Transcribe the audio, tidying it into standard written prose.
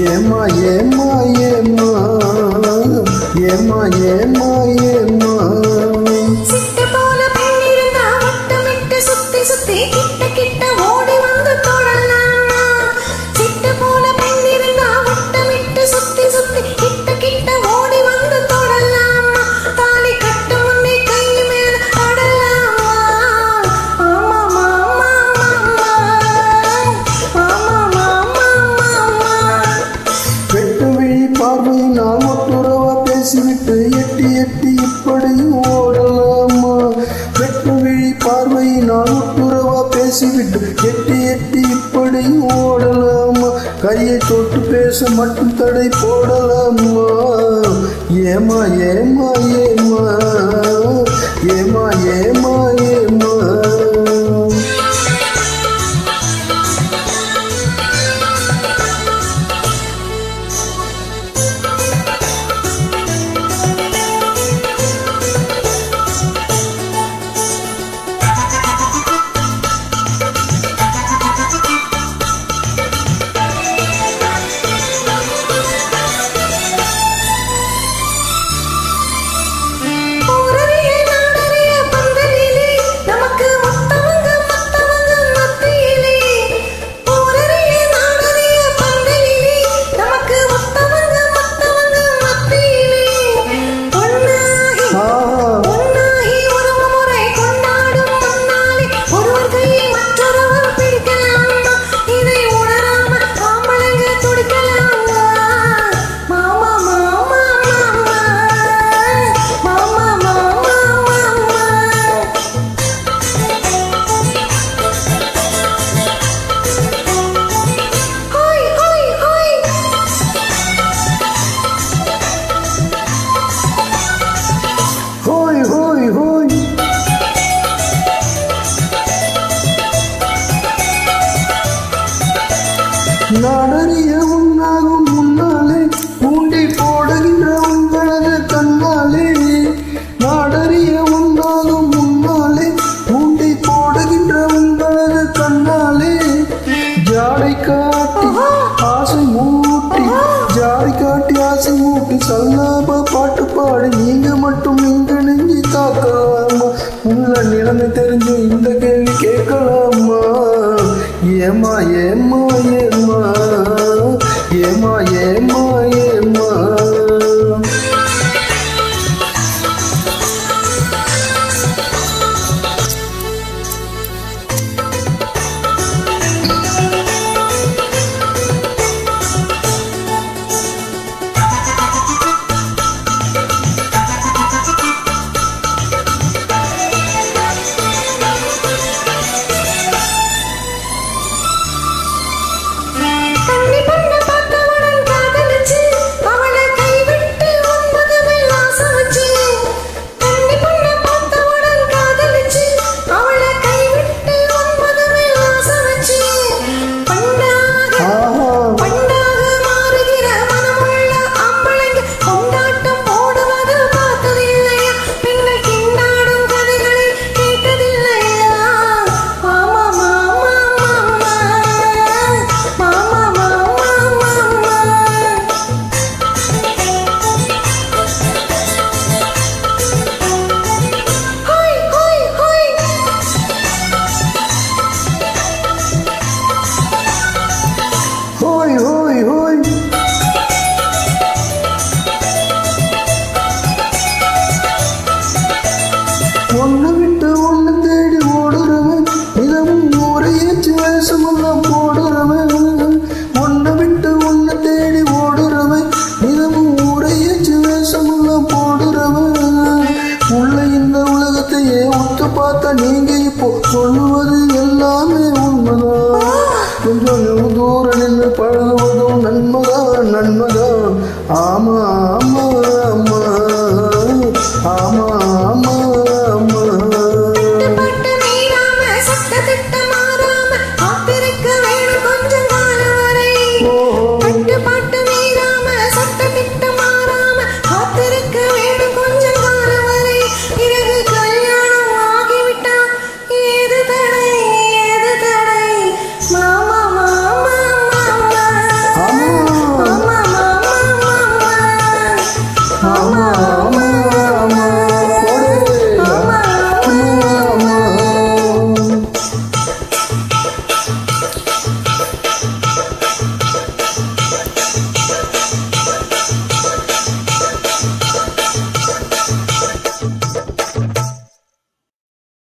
ஏமா ஏமா ஏமா ஏமா ஏமா ஏமா சிட்டு போல பெண்ணிருந்தா வட்டமிட்டு சுத்தி சுத்தி கிட்ட கிட்ட ஓடி வந்து தொடலாம். சிட்டு போல பெண்ணிருந்தா வட்டமிட்டு சுத்தி சுத்தி கிட்ட கிட்ட ஓடி வந்து தொடலாம். தாலி கட்ட முன்னே கை மேல படலாமா? ஆமா மாமா ஆமா மாமா. வெட்டு விழி பார்வை நான் ஒட்டுறவா பேசிவிட்டு எட்டி எட்டி இப்படியும் ஓடலாமா? வெட்டு விழி பார்வை நான் ஒட்டுறவா பேசிவிட்டு எட்டி எட்டி இப்படியும் ஓடலாமா? கையை தொட்டு பேச மட்டும் தடை போடலாமா? ஏமா ஏமா ஏமா ஏமா ஏமா ஏமா நாடறிய உன்னாகும் முன்னாலே பூண்டி போடுகின்ற உங்களது கண்ணாலே. நாடறிய உன்னாகும் முன்னாலே பூண்டி போடுகின்ற உங்களது கண்ணாலே. ஜாடை காட்டி ஆசை மூட்டி ஜாடை காட்டி ஆசை மூட்டி சல்லாப பாட்டு பாடி நீங்க மட்டும் இங்க நெஞ்சு தாக்கலாமா? உள்ள நிலைமை தெரிஞ்சு இந்த கேள்வி கேட்கலாமா? ஏமா ஏமா ஏமா ஏமா ஏமா ஏமா ஆமா ஆமா